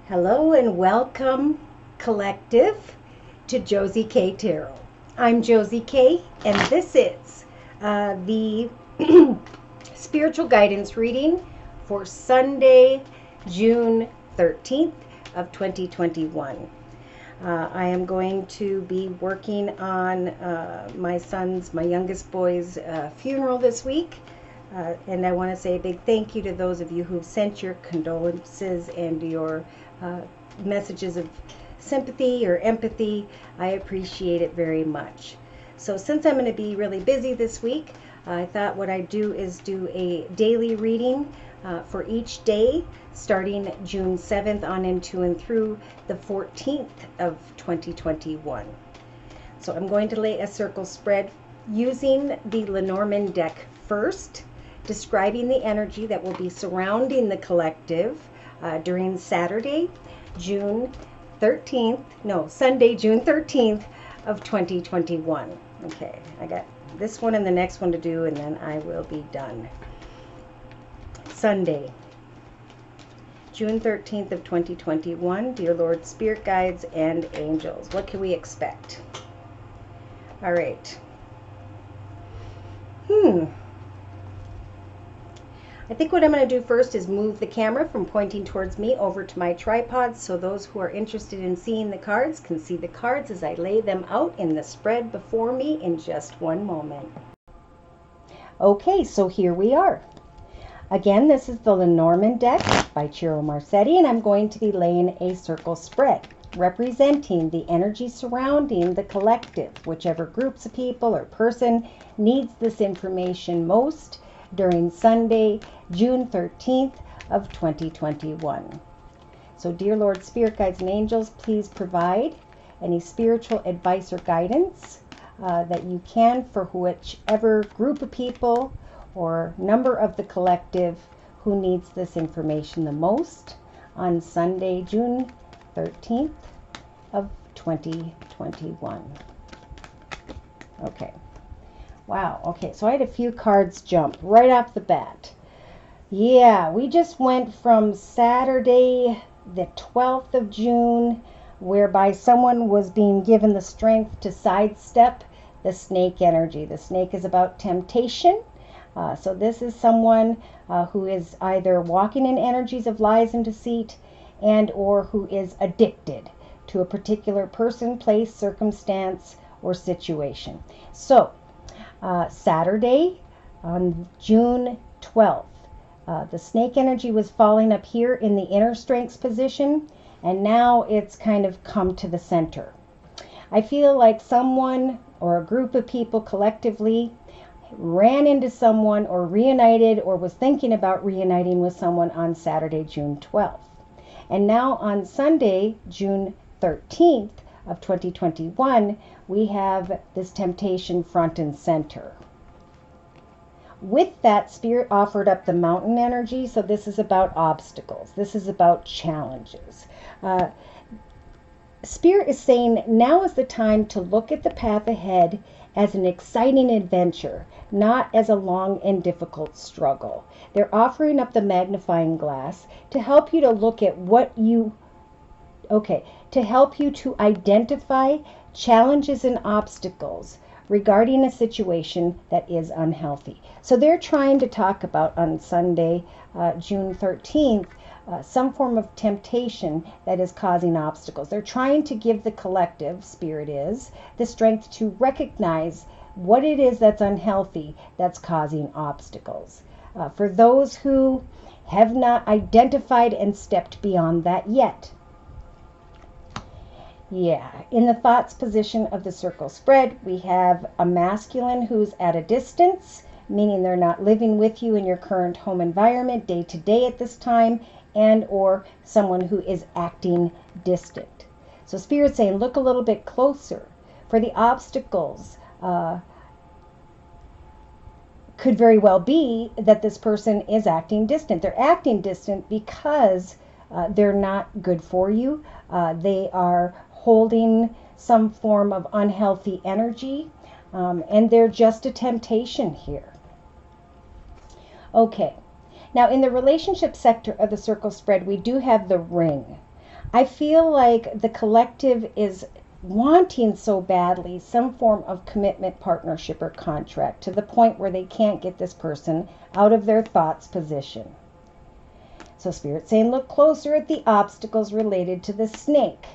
Hello and welcome, collective, to Josie K Tarot. I'm Josie K, and this is the spiritual guidance reading for Sunday, June 13th of 2021. I am going to be working on my youngest boy's funeral this week. And I want to say a big thank you to those of you who've sent your condolences and your messages of sympathy or empathy. I appreciate it very much. So since I'm going to be really busy this week, I thought what I'd do is do a daily reading for each day, starting June 7th on into and through the 14th of 2021. So I'm going to lay a circle spread using the Lenormand deck first, describing the energy that will be surrounding the collective during Sunday, June 13th of 2021. Okay, I got this one and the next one to do, and then I will be done. Sunday, June 13th of 2021. Dear Lord, Spirit Guides, and Angels, what can we expect? All right. I think what I'm going to do first is move the camera from pointing towards me over to my tripod so those who are interested in seeing the cards can see the cards as I lay them out in the spread before me in just one moment. Okay, so here we are. Again, this is the Lenormand deck by Ciro Marsetti, and I'm going to be laying a circle spread representing the energy surrounding the collective, whichever groups of people or person needs this information most during Sunday, June 13th of 2021. So dear Lord, Spirit Guides, and Angels, please provide any spiritual advice or guidance that you can for whichever group of people or number of the collective who needs this information the most on Sunday, June 13th of 2021. Okay. Wow. Okay. So I had a few cards jump right off the bat. Yeah, we just went from Saturday, the 12th of June, whereby someone was being given the strength to sidestep the snake energy. The snake is about temptation. So this is someone who is either walking in energies of lies and deceit and or who is addicted to a particular person, place, circumstance, or situation. So Saturday on June 12th, the snake energy was falling up here in the inner strengths position, and now it's kind of come to the center. I feel like someone or a group of people collectively ran into someone or reunited or was thinking about reuniting with someone on Saturday, June 12th. And now on Sunday, June 13th of 2021, we have this temptation front and center. With that, Spirit offered up the mountain energy, so this is about obstacles. This is about challenges. Spirit is saying now is the time to look at the path ahead as an exciting adventure, not as a long and difficult struggle. They're offering up the magnifying glass to help you to look at to help you to identify challenges and obstacles regarding a situation that is unhealthy. So they're trying to talk about on Sunday, June 13th, some form of temptation that is causing obstacles. They're trying to give the collective, Spirit is, the strength to recognize what it is that's unhealthy that's causing obstacles. For those who have not identified and stepped beyond that yet. Yeah, in the thoughts position of the circle spread, we have a masculine who's at a distance, meaning they're not living with you in your current home environment day to day at this time, and or someone who is acting distant. So Spirit's saying look a little bit closer, for the obstacles could very well be that this person is acting distant. They're acting distant because they're not good for you. They are holding some form of unhealthy energy, and they're just a temptation here. Okay, now in the relationship sector of the circle spread, we do have the ring. I feel like the collective is wanting so badly some form of commitment, partnership, or contract to the point where they can't get this person out of their thoughts position. So Spirit's saying look closer at the obstacles related to the snake.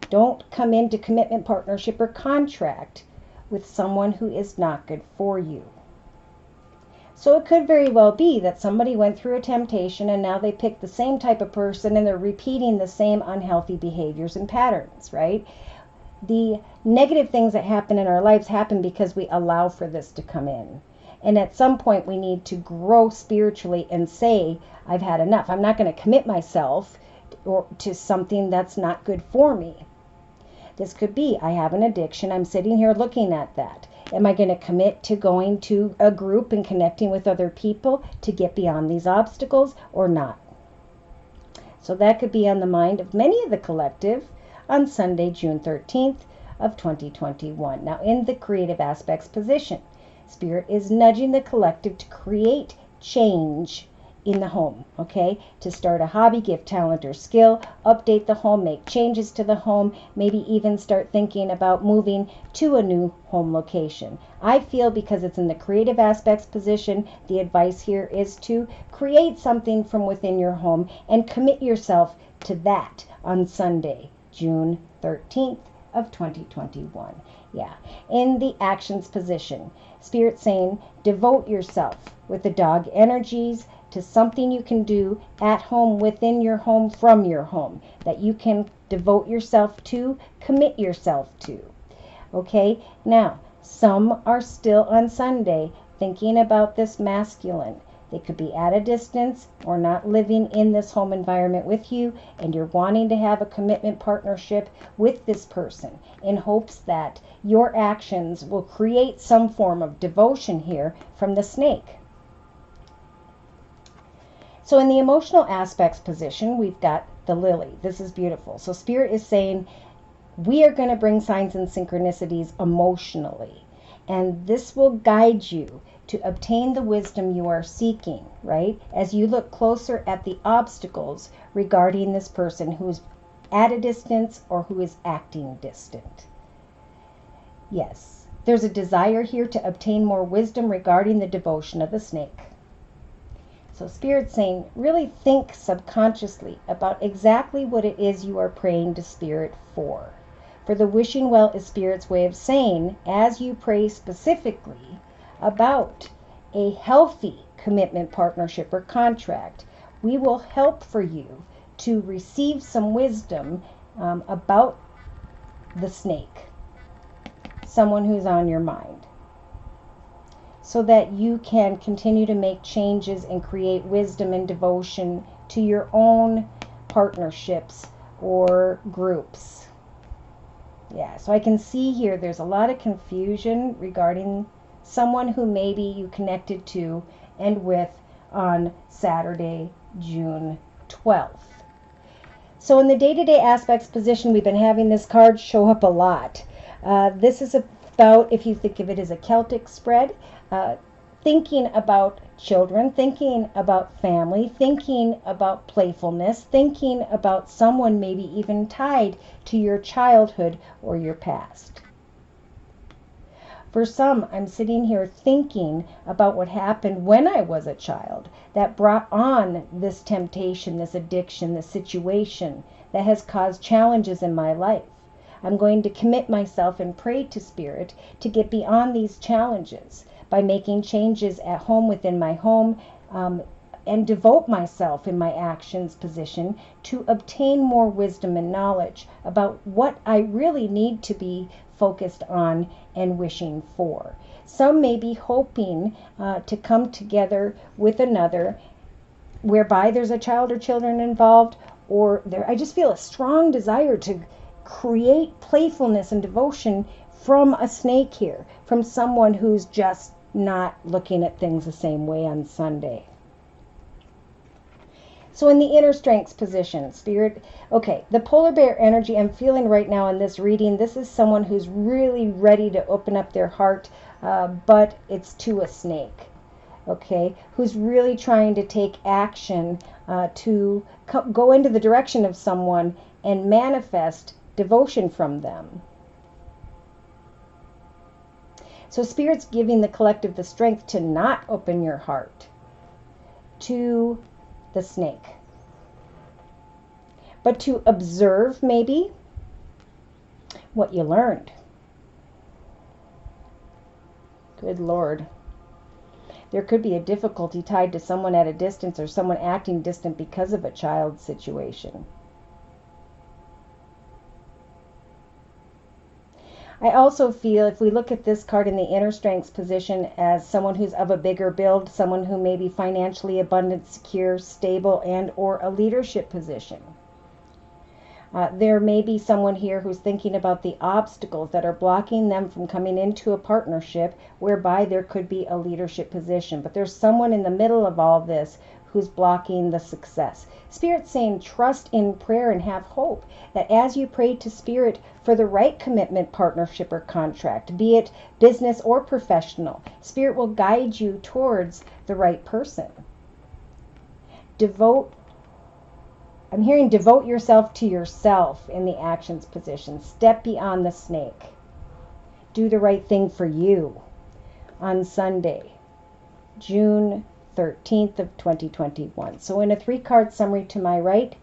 Don't come into commitment, partnership, or contract with someone who is not good for you. So it could very well be that somebody went through a temptation and now they pick the same type of person and they're repeating the same unhealthy behaviors and patterns, right? The negative things that happen in our lives happen because we allow for this to come in. And at some point we need to grow spiritually and say, I've had enough. I'm not going to commit myself to something that's not good for me. This could be, I have an addiction. I'm sitting here looking at that. Am I going to commit to going to a group and connecting with other people to get beyond these obstacles or not? So that could be on the mind of many of the collective on Sunday, June 13th of 2021. Now, in the creative aspects position, Spirit is nudging the collective to create change in the home, okay? To start a hobby, gift, talent, or skill, update the home, make changes to the home, maybe even start thinking about moving to a new home location. I feel because it's in the creative aspects position, the advice here is to create something from within your home and commit yourself to that on Sunday, June 13th of 2021. Yeah, in the actions position, Spirit saying devote yourself with the dog energies to something you can do at home, within your home, from your home, that you can devote yourself to, commit yourself to. Okay, now some are still on Sunday thinking about this masculine. They could be at a distance or not living in this home environment with you, and you're wanting to have a commitment partnership with this person in hopes that your actions will create some form of devotion here from the snake. So in the emotional aspects position, we've got the lily. This is beautiful. So Spirit is saying we are going to bring signs and synchronicities emotionally, and this will guide you to obtain the wisdom you are seeking, right? As you look closer at the obstacles regarding this person who's at a distance or who is acting distant. Yes, there's a desire here to obtain more wisdom regarding the devotion of the snake. So Spirit's saying, really think subconsciously about exactly what it is you are praying to Spirit for. For the wishing well is Spirit's way of saying, as you pray specifically about a healthy commitment, partnership, or contract, we will help for you to receive some wisdom about the snake, someone who's on your mind, so that you can continue to make changes and create wisdom and devotion to your own partnerships or groups. Yeah, so I can see here there's a lot of confusion regarding someone who maybe you connected to and with on Saturday, June 12th. So in the day-to-day aspects position, we've been having this card show up a lot. This is about, if you think of it as a Celtic spread, thinking about children, thinking about family, thinking about playfulness, thinking about someone maybe even tied to your childhood or your past. For some, I'm sitting here thinking about what happened when I was a child that brought on this temptation, this addiction, this situation that has caused challenges in my life. I'm going to commit myself and pray to Spirit to get beyond these challenges by making changes at home, within my home, and devote myself in my actions position to obtain more wisdom and knowledge about what I really need to be focused on and wishing for. Some may be hoping to come together with another whereby there's a child or children involved, or I just feel a strong desire to create playfulness and devotion from a snake here, from someone who's just not looking at things the same way on Sunday. So in the inner strengths position, Spirit, okay, the polar bear energy I'm feeling right now in this reading, this is someone who's really ready to open up their heart, but it's to a snake. okay, who's really trying to take action to go into the direction of someone and manifest devotion from them. So Spirit's giving the collective the strength to not open your heart to the snake, but to observe maybe what you learned. Good Lord. There could be a difficulty tied to someone at a distance or someone acting distant because of a child situation. I also feel, if we look at this card in the inner strengths position as someone who's of a bigger build, someone who may be financially abundant, secure, stable, and or a leadership position. There may be someone here who's thinking about the obstacles that are blocking them from coming into a partnership whereby there could be a leadership position. But there's someone in the middle of all this who's blocking the success. Spirit's saying trust in prayer and have hope that as you pray to Spirit for the right commitment, partnership, or contract, be it business or professional, Spirit will guide you towards the right person. I'm hearing devote yourself to yourself in the actions position. Step beyond the snake. Do the right thing for you on Sunday, June 13th of 2021. So in a 3-card summary to my right,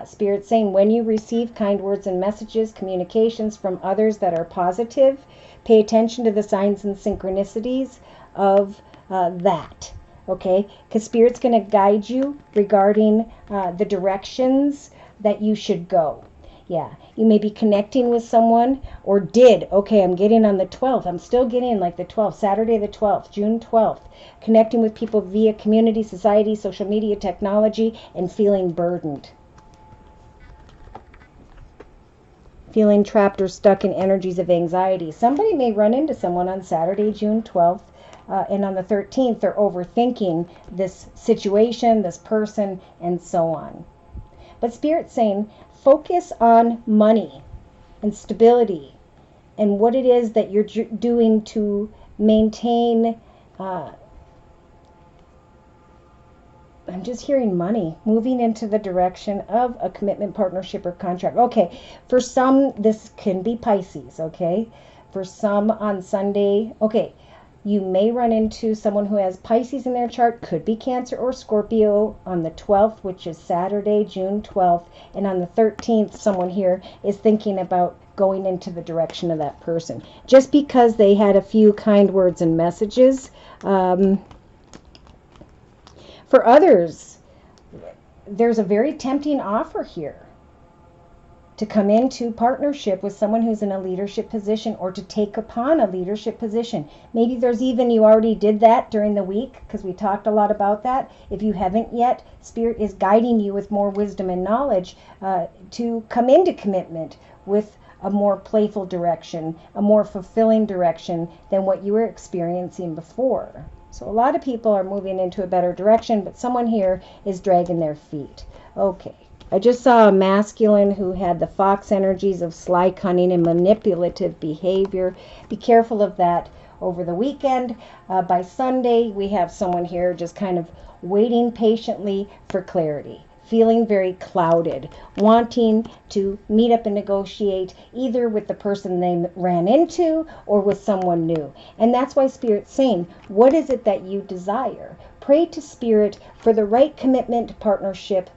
Spirit saying when you receive kind words and messages, communications from others that are positive, pay attention to the signs and synchronicities of that. Okay, because Spirit's going to guide you regarding the directions that you should go. Yeah, you may be connecting with someone or did. Okay, I'm getting on the 12th. I'm still getting like the 12th, Saturday the 12th, June 12th. Connecting with people via community, society, social media, technology, and feeling burdened. Feeling trapped or stuck in energies of anxiety. Somebody may run into someone on Saturday, June 12th. And on the 13th, they're overthinking this situation, this person, and so on. But Spirit's saying, focus on money and stability and what it is that you're doing to maintain. I'm just hearing money, moving into the direction of a commitment, partnership, or contract. Okay, for some, this can be Pisces, okay? For some on Sunday, okay. You may run into someone who has Pisces in their chart, could be Cancer or Scorpio on the 12th, which is Saturday, June 12th. And on the 13th, someone here is thinking about going into the direction of that person. Just because they had a few kind words and messages. For others, there's a very tempting offer here to come into partnership with someone who's in a leadership position or to take upon a leadership position. Maybe there's even, you already did that during the week because we talked a lot about that. If you haven't yet, Spirit is guiding you with more wisdom and knowledge to come into commitment with a more playful direction, a more fulfilling direction than what you were experiencing before. So a lot of people are moving into a better direction, but someone here is dragging their feet. Okay. I just saw a masculine who had the fox energies of sly, cunning, and manipulative behavior. Be careful of that over the weekend. By Sunday, we have someone here just kind of waiting patiently for clarity, feeling very clouded, wanting to meet up and negotiate either with the person they ran into or with someone new. And that's why Spirit's saying, what is it that you desire? Pray to Spirit for the right commitment, partnership,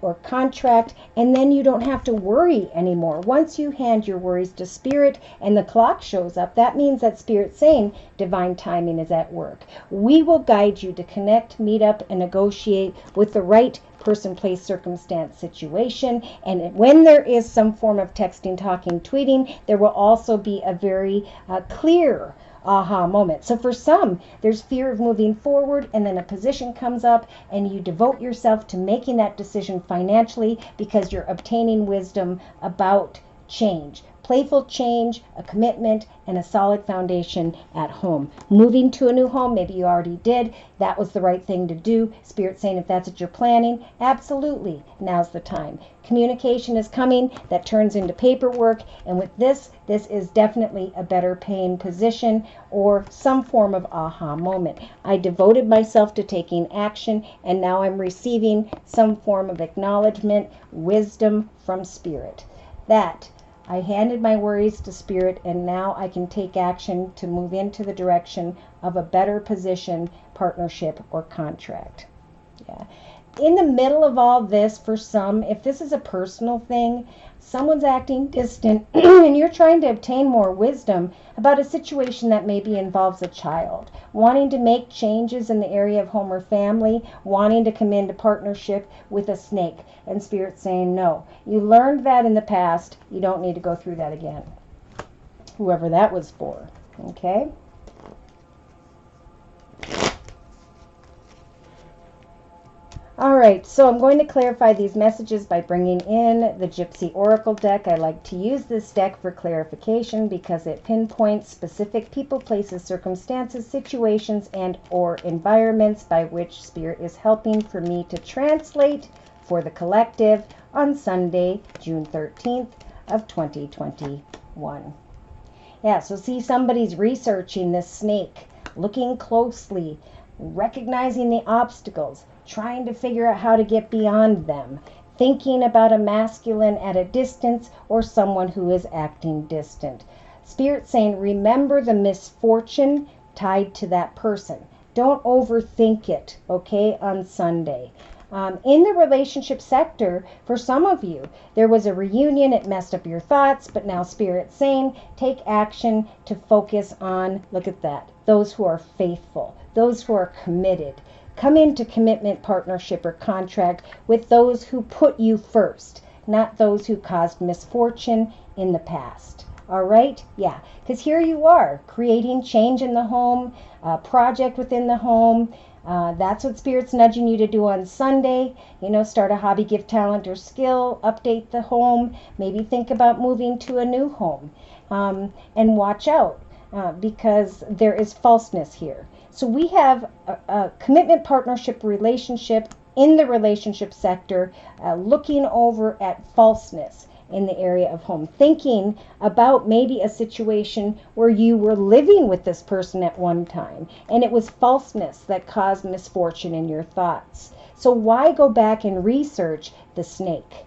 or contract, and then you don't have to worry anymore. Once you hand your worries to Spirit and the clock shows up, that means that Spirit's saying divine timing is at work. We will guide you to connect, meet up, and negotiate with the right person, place, circumstance, situation. And when there is some form of texting, talking, tweeting, there will also be a very clear aha moment. So for some, there's fear of moving forward, and then a position comes up and you devote yourself to making that decision financially because you're obtaining wisdom about change. playful change, a commitment, and a solid foundation at home. Moving to a new home, maybe you already did. That was the right thing to do. Spirit's saying if that's what you're planning, absolutely, now's the time. Communication is coming that turns into paperwork, and with this is definitely a better paying position or some form of aha moment. I devoted myself to taking action, and now I'm receiving some form of acknowledgement, wisdom from Spirit. That I handed my worries to Spirit, and now I can take action to move into the direction of a better position, partnership, or contract. Yeah. In the middle of all this, for some, if this is a personal thing, someone's acting distant and you're trying to obtain more wisdom about a situation that maybe involves a child, wanting to make changes in the area of home or family, wanting to come into partnership with a snake, and Spirit saying no. You learned that in the past. You don't need to go through that again. Whoever that was for. Okay? All right, so I'm going to clarify these messages by bringing in the Gypsy Oracle deck. I like to use this deck for clarification because it pinpoints specific people, places, circumstances, situations, and or environments by which Spirit is helping for me to translate for the collective on Sunday, June 13th of 2021. Yeah, so see, somebody's researching this snake, looking closely, recognizing the obstacles, trying to figure out how to get beyond them, thinking about a masculine at a distance or someone who is acting distant. Spirit saying, remember the misfortune tied to that person. Don't overthink it, okay, on Sunday. In the relationship sector, for some of you, there was a reunion, it messed up your thoughts, but now Spirit's saying, take action to focus on, look at that, those who are faithful, those who are committed. Come into commitment, partnership, or contract with those who put you first, not those who caused misfortune in the past. All right? Yeah, because here you are, creating change in the home, a project within the home. That's what Spirit's nudging you to do on Sunday. You know, start a hobby, gift, talent, or skill, update the home, maybe think about moving to a new home. And watch out, because there is falseness here. So we have a commitment, partnership, relationship in the relationship sector, looking over at falseness in the area of home, thinking about maybe a situation where you were living with this person at one time and it was falseness that caused misfortune in your thoughts. So why go back and research the snake?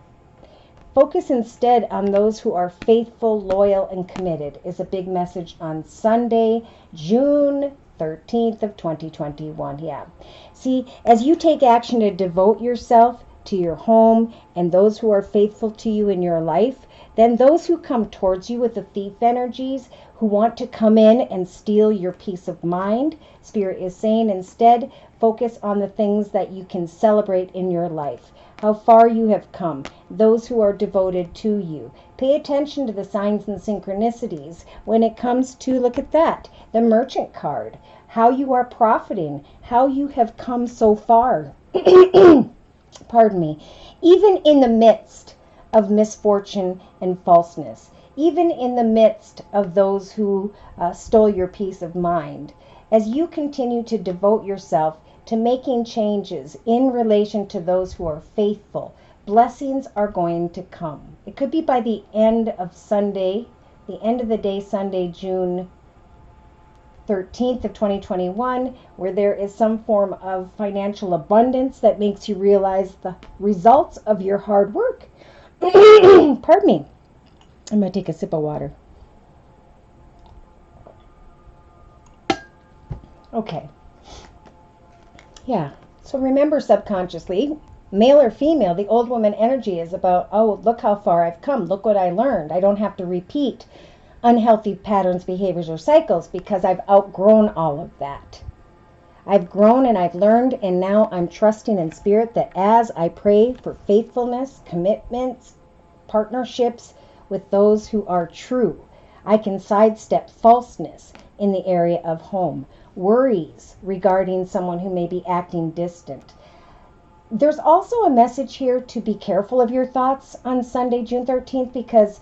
Focus instead on those who are faithful, loyal, and committed is a big message on Sunday, June 13th of 2021. Yeah. See, as you take action to devote yourself to your home and those who are faithful to you in your life, then those who come towards you with the thief energies, who want to come in and steal your peace of mind, Spirit is saying instead, focus on the things that you can celebrate in your life. How far you have come, those who are devoted to you. Pay attention to the signs and synchronicities when it comes to, look at that, the merchant card, how you are profiting, how you have come so far. Pardon me. Even in the midst of misfortune and falseness, even in the midst of those who stole your peace of mind, as you continue to devote yourself to making changes in relation to those who are faithful, blessings are going to come. It could be by the end of Sunday, the end of the day, Sunday, June 13th of 2021, where there is some form of financial abundance that makes you realize the results of your hard work. Pardon me. I'm going to take a sip of water. Okay. Yeah. So remember, subconsciously, male or female, the old woman energy is about, oh, look how far I've come. Look what I learned. I don't have to repeat unhealthy patterns, behaviors, or cycles because I've outgrown all of that. I've grown and I've learned, and now I'm trusting in Spirit that as I pray for faithfulness, commitments, partnerships with those who are true, I can sidestep falseness in the area of home, worries regarding someone who may be acting distant. There's also a message here to be careful of your thoughts on Sunday, June 13th, because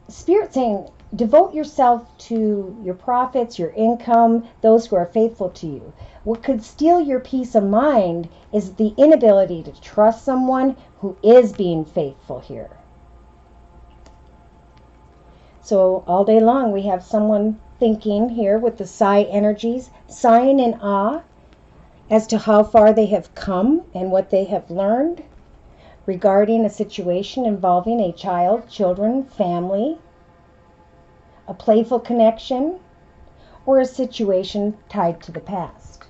Spirit saying, devote yourself to your profits, your income, those who are faithful to you. What could steal your peace of mind is the inability to trust someone who is being faithful here. So all day long we have someone thinking here with the Psi energies, sighing in awe as to how far they have come and what they have learned regarding a situation involving a child, children, family, a playful connection, or a situation tied to the past.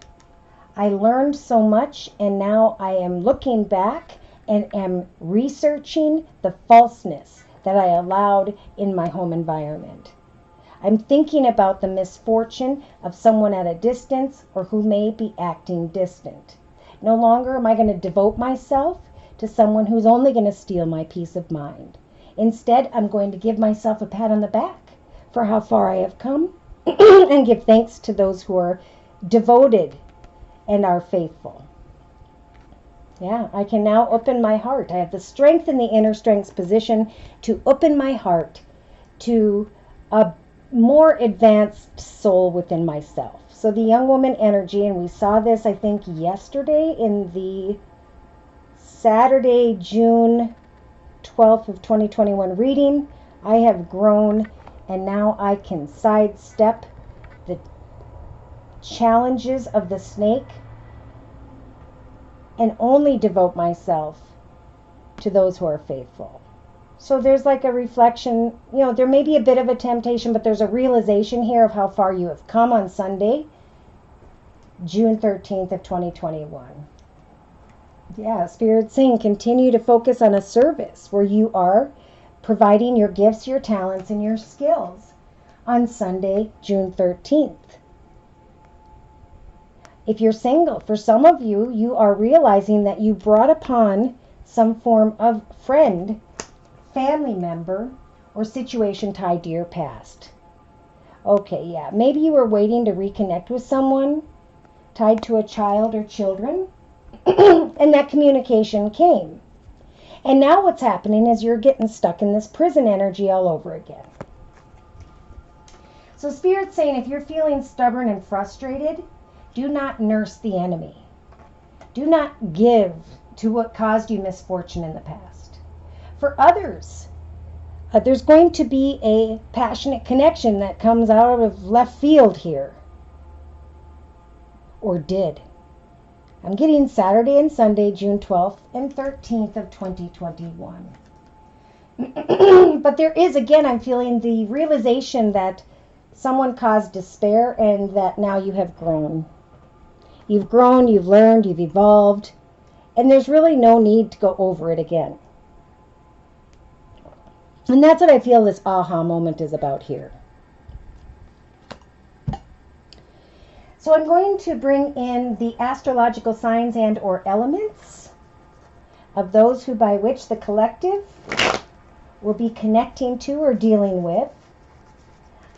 I learned so much, and now I am looking back and am researching the falseness that I allowed in my home environment. I'm thinking about the misfortune of someone at a distance or who may be acting distant. No longer am I going to devote myself to someone who's only going to steal my peace of mind. Instead, I'm going to give myself a pat on the back for how far I have come and give thanks to those who are devoted and are faithful. Yeah, I can now open my heart. I have the strength in the inner strength's position to open my heart to a more advanced soul within myself. So the young woman energy, and we saw this, I think, yesterday in the Saturday, June 12th of 2021 reading. I have grown, and now I can sidestep the challenges of the snake and only devote myself to those who are faithful. So there's like a reflection, there may be a bit of a temptation, but there's a realization here of how far you have come on Sunday, June 13th of 2021. Yeah, Spirit saying continue to focus on a service where you are providing your gifts, your talents, and your skills on Sunday, June 13th. If you're single, for some of you, you are realizing that you brought upon some form of friend, family member, or situation tied to your past. Okay, yeah, maybe you were waiting to reconnect with someone tied to a child or children, and that communication came. And now what's happening is you're getting stuck in this prison energy all over again. So Spirit's saying if you're feeling stubborn and frustrated, do not nurse the enemy. Do not give to what caused you misfortune in the past. For others, there's going to be a passionate connection that comes out of left field here. Or did. I'm getting Saturday and Sunday, June 12th and 13th of 2021. But there is, again, I'm feeling the realization that someone caused despair and that now you have grown. You've grown, you've learned, you've evolved, and there's really no need to go over it again. And that's what I feel this aha moment is about here. So I'm going to bring in the astrological signs and or elements of those who by which the collective will be connecting to or dealing with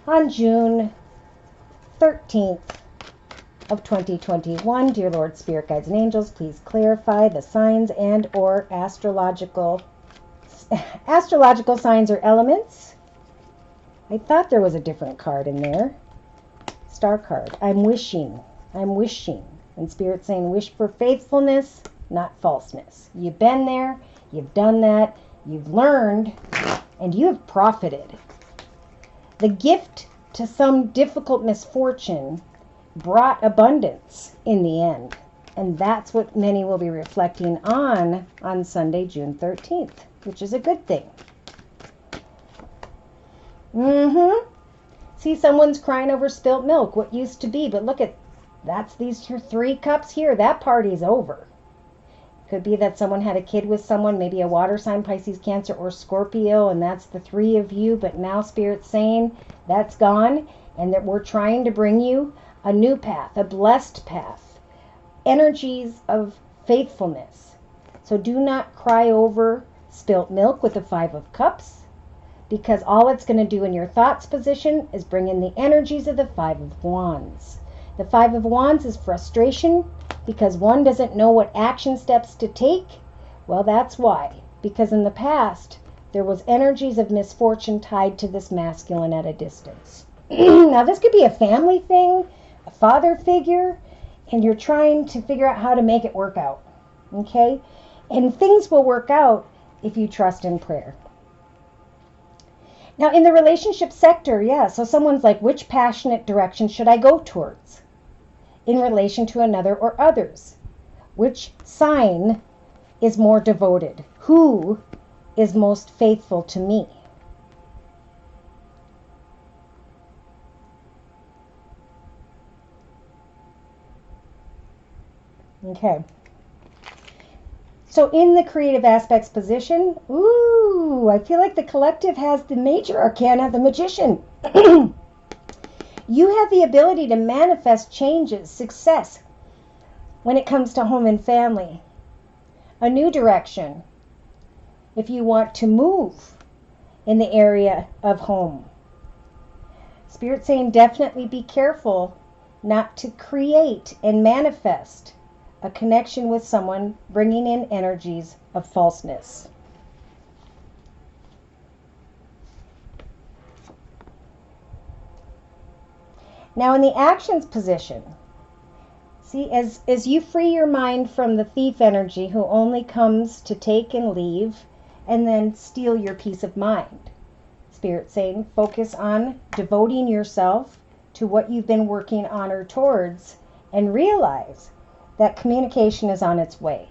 on June 13th of 2021. Dear Lord, Spirit, Guides, and Angels, please clarify the signs and or astrological signs or elements. I thought there was a different card in there. Star card. I'm wishing. And Spirit saying wish for faithfulness, not falseness. You've been there, you've done that, you've learned, and you have profited. The gift to some difficult misfortune brought abundance in the end. And that's what many will be reflecting on Sunday, June 13th, which is a good thing. See, someone's crying over spilt milk, what used to be, but look at, that's these 3 cups here. That party's over. Could be that someone had a kid with someone, maybe a water sign, Pisces, Cancer, or Scorpio, and that's the 3 of you, but now Spirit's saying that's gone, and that we're trying to bring you a new path, a blessed path, energies of faithfulness. So do not cry over spilt milk with the 5 of Cups, because all it's going to do in your thoughts position is bring in the energies of the 5 of Wands. The 5 of Wands is frustration because one doesn't know what action steps to take. Well, that's why. Because in the past, There was energies of misfortune tied to this masculine at a distance. Now, this could be a family thing, a father figure, and you're trying to figure out how to make it work out. Okay? And things will work out if you trust in prayer. Now, in the relationship sector, yeah, so someone's like, which passionate direction should I go towards in relation to another or others? Which sign is more devoted? Who is most faithful to me? Okay. So in the creative aspects position, ooh, I feel like the collective has the major arcana, the magician. You have the ability to manifest changes, success, when it comes to home and family. A new direction, if you want to move in the area of home. Spirit saying definitely be careful not to create and manifest a connection with someone bringing in energies of falseness. Now in the actions position, see, as you free your mind from the thief energy who only comes to take and leave and then steal your peace of mind. Spirit saying focus on devoting yourself to what you've been working on or towards, and realize that communication is on its way.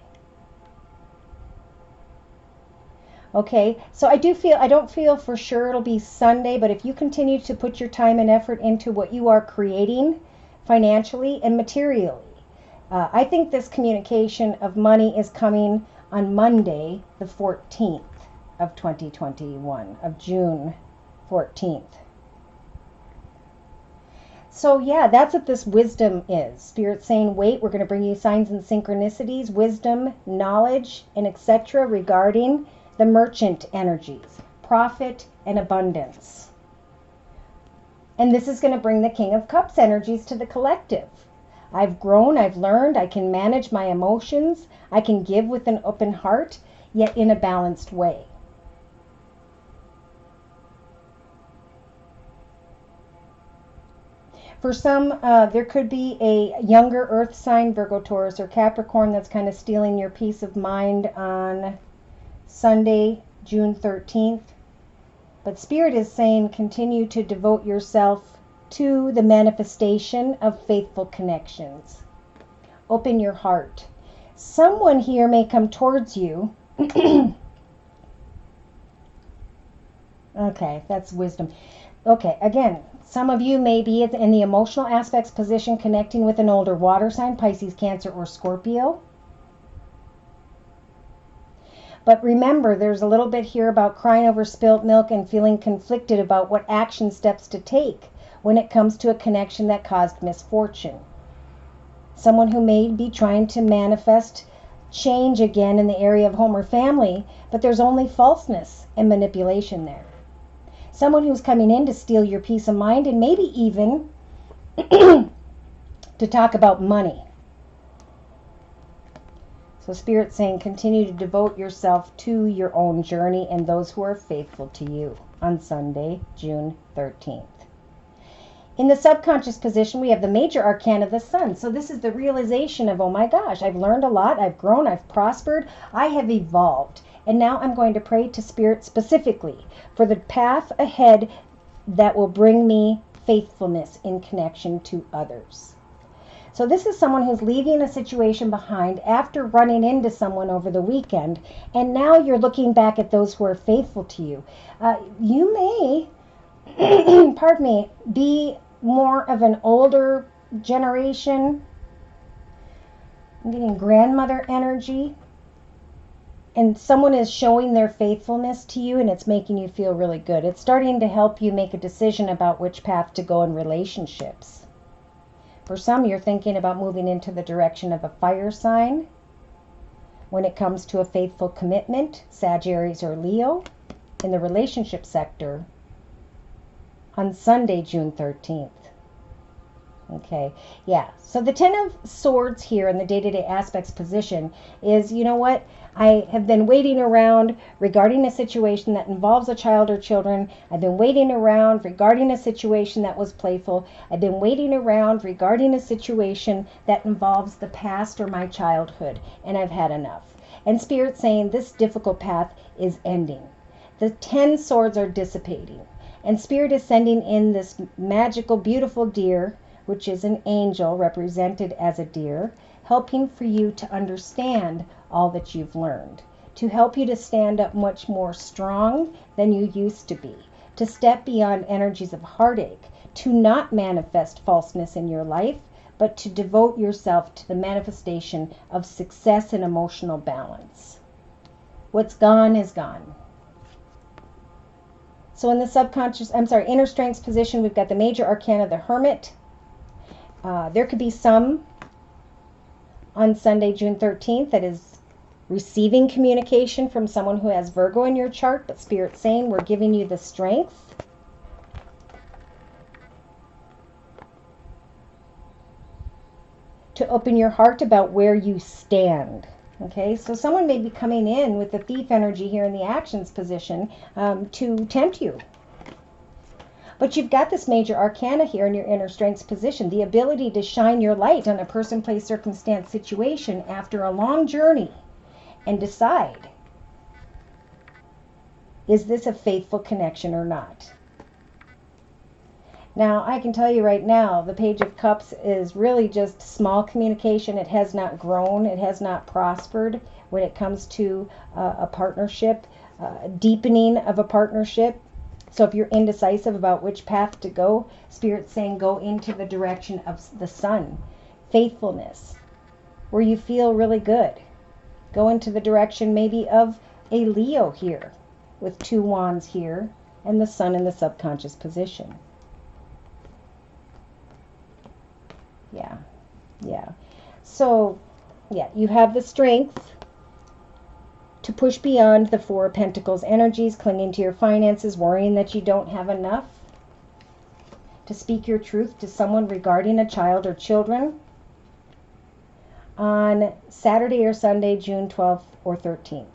Okay, so I don't feel for sure it'll be Sunday, but if you continue to put your time and effort into what you are creating financially and materially, I think this communication of money is coming on Monday, the 14th of 2021, of June 14th. So yeah, that's what this wisdom is. Spirit saying, wait, we're going to bring you signs and synchronicities, wisdom, knowledge, and etc. regarding the merchant energies, profit and abundance. And this is going to bring the King of Cups energies to the collective. I've grown, I've learned, I can manage my emotions, I can give with an open heart, yet in a balanced way. For some, there could be a younger earth sign, Virgo, Taurus, or Capricorn, that's kind of stealing your peace of mind on Sunday, June 13th. But Spirit is saying continue to devote yourself to the manifestation of faithful connections. Open your heart. Someone here may come towards you. Okay, that's wisdom. Okay, again, some of you may be in the emotional aspects position connecting with an older water sign, Pisces, Cancer, or Scorpio. But remember, there's a little bit here about crying over spilt milk and feeling conflicted about what action steps to take when it comes to a connection that caused misfortune. Someone who may be trying to manifest change again in the area of home or family, but there's only falseness and manipulation there. Someone who's coming in to steal your peace of mind and maybe even to talk about money. So Spirit's saying continue to devote yourself to your own journey and those who are faithful to you on Sunday, June 13th. In the subconscious position, we have the major arcana of the sun. So this is the realization of, oh my gosh, I've learned a lot, I've grown, I've prospered, I have evolved. And now I'm going to pray to Spirit specifically for the path ahead that will bring me faithfulness in connection to others. So this is someone who's leaving a situation behind after running into someone over the weekend, and now you're looking back at those who are faithful to you. You may, pardon me, be more of an older generation. I'm getting grandmother energy. And someone is showing their faithfulness to you, and it's making you feel really good. It's starting to help you make a decision about which path to go in relationships. For some, you're thinking about moving into the direction of a fire sign when it comes to a faithful commitment, Sagittarius or Leo, in the relationship sector on Sunday, June 13th. Okay, yeah. So the Ten of Swords here in the day-to-day aspects position is, you know what? I have been waiting around regarding a situation that involves a child or children. I've been waiting around regarding a situation that was playful. I've been waiting around regarding a situation that involves the past or my childhood, and I've had enough. And Spirit's saying this difficult path is ending. The 10 swords are dissipating, and Spirit is sending in this magical, beautiful deer, which is an angel represented as a deer, helping for you to understand all that you've learned, to help you to stand up much more strong than you used to be, to step beyond energies of heartache, to not manifest falseness in your life, but to devote yourself to the manifestation of success and emotional balance. What's gone is gone. So in the inner strengths position, we've got the major arcana, the Hermit. There could be some on Sunday, June 13th, that is receiving communication from someone who has Virgo in your chart, but Spirit's saying we're giving you the strength to open your heart about where you stand. Okay, so someone may be coming in with the Thief energy here in the actions position to tempt you. But you've got this major arcana here in your inner strengths position, the ability to shine your light on a person, place, circumstance, situation after a long journey and decide, is this a faithful connection or not? Now, I can tell you right now, the Page of Cups is really just small communication. It has not grown. It has not prospered when it comes to a partnership, deepening of a partnership. So if you're indecisive about which path to go, Spirit's saying go into the direction of the sun, faithfulness, where you feel really good. Go into the direction maybe of a Leo here with 2 wands here and the sun in the subconscious position. Yeah. So, yeah, you have the strength to push beyond the 4 of Pentacles energies, clinging to your finances, worrying that you don't have enough, to speak your truth to someone regarding a child or children on Saturday or Sunday, June 12th or 13th.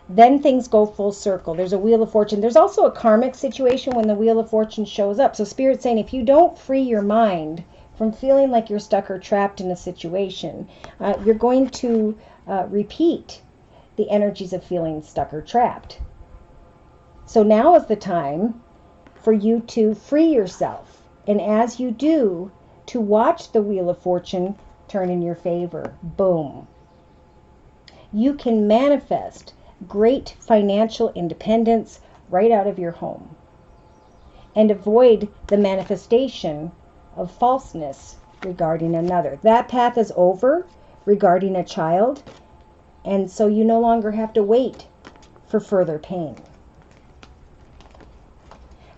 Then things go full circle. There's a Wheel of Fortune. There's also a karmic situation when the Wheel of Fortune shows up. So Spirit's saying if you don't free your mind from feeling like you're stuck or trapped in a situation, you're going to repeat the energies of feeling stuck or trapped. So now is the time for you to free yourself. And as you do, to watch the Wheel of Fortune turn in your favor. Boom. You can manifest great financial independence right out of your home and avoid the manifestation of falseness regarding another. That path is over regarding a child, and so you no longer have to wait for further pain.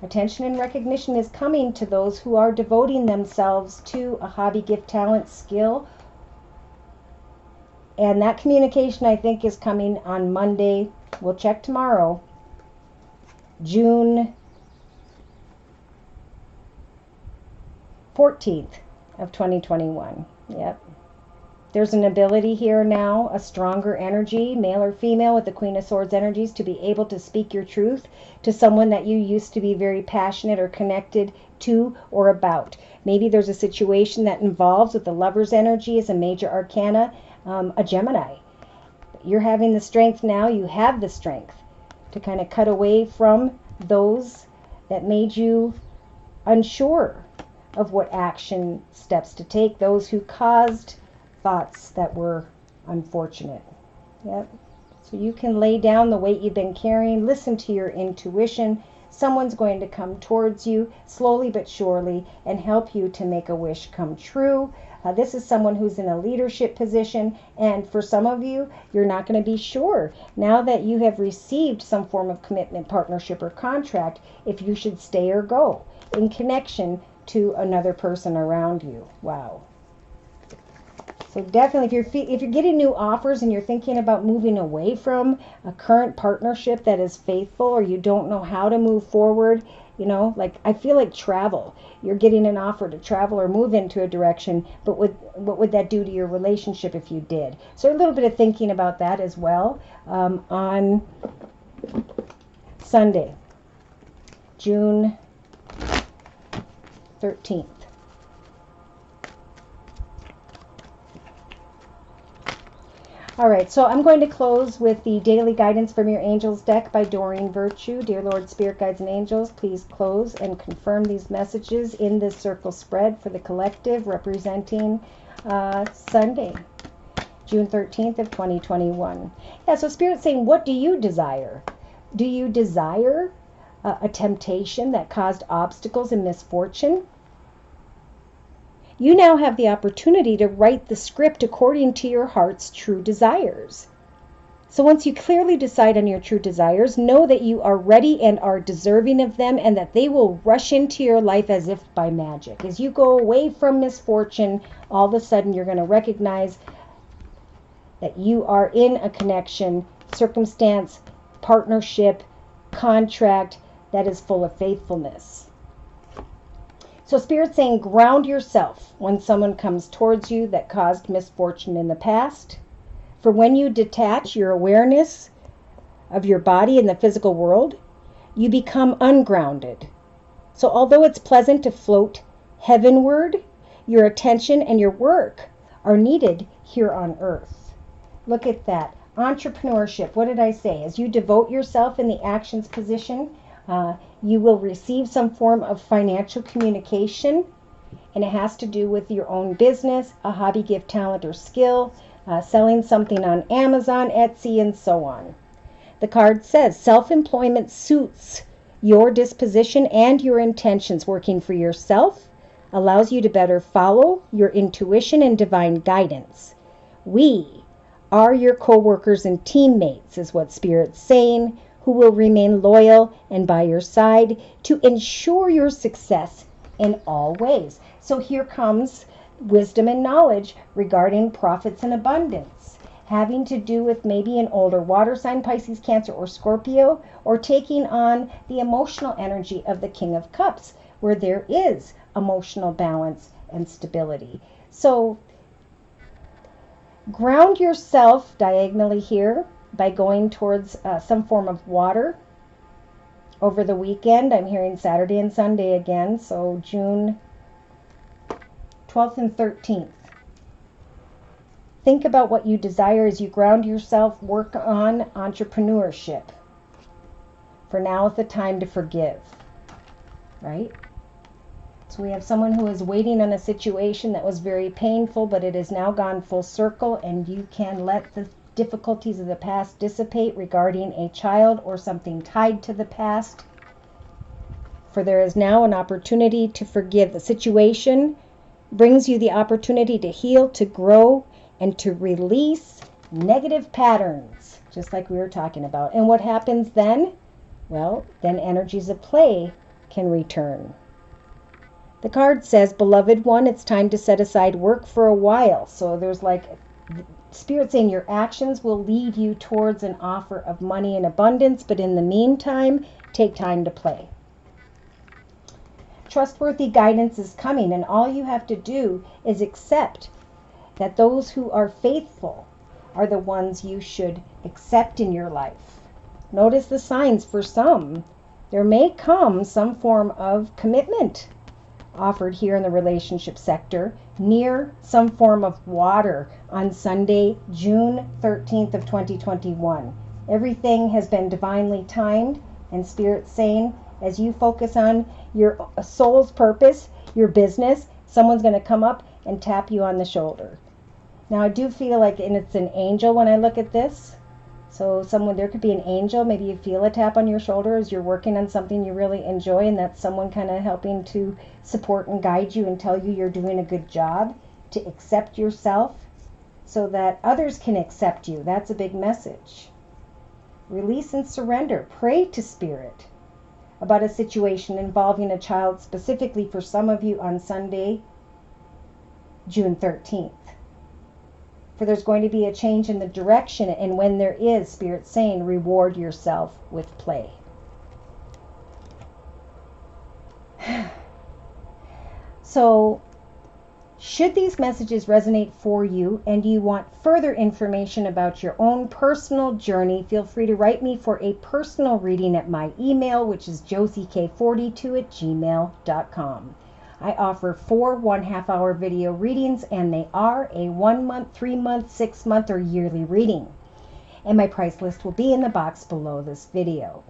Attention and recognition is coming to those who are devoting themselves to a hobby, gift, talent, skill. And that communication, I think, is coming on Monday. We'll check tomorrow. June 14th of 2021. Yep. There's an ability here now, a stronger energy, male or female, with the Queen of Swords energies, to be able to speak your truth to someone that you used to be very passionate or connected to or about. Maybe there's a situation that involves, with the Lover's energy as a major arcana, a Gemini. You're having the strength now, you have the strength to kind of cut away from those that made you unsure of what action steps to take, those who caused thoughts that were unfortunate. Yep. So you can lay down the weight you've been carrying, listen to your intuition. Someone's going to come towards you slowly but surely and help you to make a wish come true. This is someone who's in a leadership position, and for some of you, you're not going to be sure now that you have received some form of commitment, partnership, or contract if you should stay or go in connection to another person around you. Wow. So definitely, if you're getting new offers and you're thinking about moving away from a current partnership that is faithful, or you don't know how to move forward, You know, like I feel like travel. You're getting an offer to travel or move into a direction, but what would that do to your relationship if you did? So a little bit of thinking about that as well on Sunday, June 13th. All right, so I'm going to close with the Daily Guidance from Your Angels deck by Doreen Virtue. Dear Lord, Spirit Guides, and Angels, please close and confirm these messages in this circle spread for the collective representing Sunday, June 13th of 2021. Yeah, so Spirit's saying, what do you desire? Do you desire a temptation that caused obstacles and misfortune? You now have the opportunity to write the script according to your heart's true desires. So once you clearly decide on your true desires, know that you are ready and are deserving of them, and that they will rush into your life as if by magic. As you go away from misfortune, all of a sudden you're going to recognize that you are in a connection, circumstance, partnership, contract that is full of faithfulness. So Spirit's saying, ground yourself when someone comes towards you that caused misfortune in the past. For when you detach your awareness of your body in the physical world, you become ungrounded. So although it's pleasant to float heavenward, your attention and your work are needed here on earth. Look at that. Entrepreneurship, what did I say? As you devote yourself in the actions position, you will receive some form of financial communication, and it has to do with your own business, a hobby, gift, talent, or skill, selling something on Amazon, Etsy, and so on. The card says self-employment suits your disposition and your intentions. Working for yourself allows you to better follow your intuition and divine guidance. We are your co-workers and teammates, is what Spirit's saying, who will remain loyal and by your side to ensure your success in all ways. So here comes wisdom and knowledge regarding profits and abundance, having to do with maybe an older water sign, Pisces, Cancer, or Scorpio, or taking on the emotional energy of the King of Cups, where there is emotional balance and stability. So ground yourself diagonally here by going towards some form of water over the weekend. I'm hearing Saturday and Sunday again, so June 12th and 13th. Think about what you desire as you ground yourself. Work on entrepreneurship. For now is the time to forgive, right? So we have someone who is waiting on a situation that was very painful, but it has now gone full circle, and you can let the difficulties of the past dissipate regarding a child or something tied to the past. For there is now an opportunity to forgive. The situation brings you the opportunity to heal, to grow, and to release negative patterns, just like we were talking about. And what happens then? Well, then energies of play can return. The card says, beloved one, it's time to set aside work for a while. So there's like Spirit saying your actions will lead you towards an offer of money and abundance, but in the meantime, take time to play. Trustworthy guidance is coming, and all you have to do is accept that those who are faithful are the ones you should accept in your life. Notice the signs. For some, there may come some form of commitment offered here in the relationship sector near some form of water on Sunday, June 13th of 2021. Everything has been divinely timed, and Spirit's saying, as you focus on your soul's purpose, your business, someone's going to come up and tap you on the shoulder. Now, I do feel like, and it's an angel when I look at this. So there could be an angel. Maybe you feel a tap on your shoulder as you're working on something you really enjoy, and that's someone kind of helping to support and guide you and tell you you're doing a good job, to accept yourself so that others can accept you. That's a big message. Release and surrender. Pray to Spirit about a situation involving a child, specifically for some of you on Sunday, June 13th. For there's going to be a change in the direction, and when there is, Spirit saying, reward yourself with play. So, should these messages resonate for you and you want further information about your own personal journey, feel free to write me for a personal reading at my email, which is josiek42@gmail.com. I offer 4 1/2-hour video readings, and they are a 1 month, 3 month, 6 month, or yearly reading. And my price list will be in the box below this video.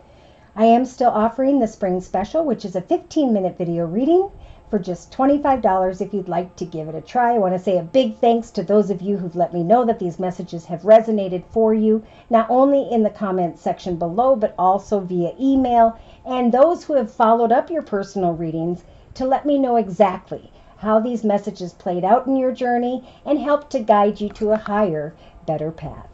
I am still offering the spring special, which is a 15-minute video reading for just $25 if you'd like to give it a try. I want to say a big thanks to those of you who've let me know that these messages have resonated for you, not only in the comment section below, but also via email, and those who have followed up your personal readings to let me know exactly how these messages played out in your journey and helped to guide you to a higher, better path.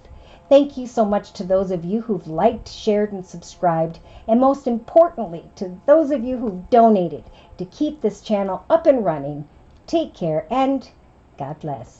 Thank you so much to those of you who've liked, shared, and subscribed, and most importantly, to those of you who've donated to keep this channel up and running. Take care, and God bless.